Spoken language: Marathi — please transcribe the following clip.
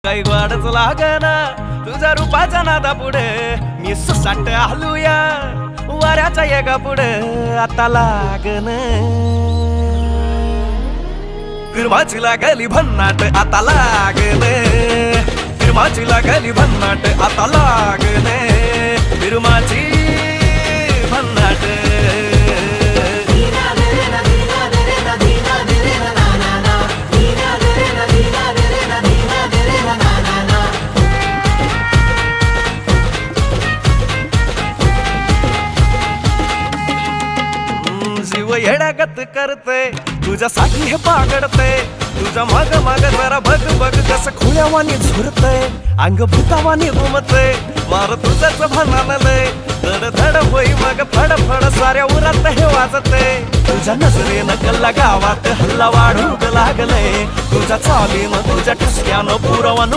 काही वाढच लागना तुझ्या रूपाच्या नादा पुढे मी सुसाट हलूया वाऱ्याच्या येगा पुढे आता लागन फिरमाची लागली भन्नाट आता लागन फिरमाची लागली भन्नाट आता लागन फिरमाची भन्नाट जीव येड्यागत करते तुझ्यासाठी हे पागडते तुझ्या माग माग जरा बघ बघ कसं खुळ्यावानी झुरते अंग भूतावानी घुमते वार तुझ्याच भानानलय धड धड होई मग फड फड साऱ्या उरात हे वाजते तुझ्या नजरेनं गल्ला गावात हल्ला वाढू लागले तुझ्या चालीनं तुझ्या ठसक्यानं पुरवण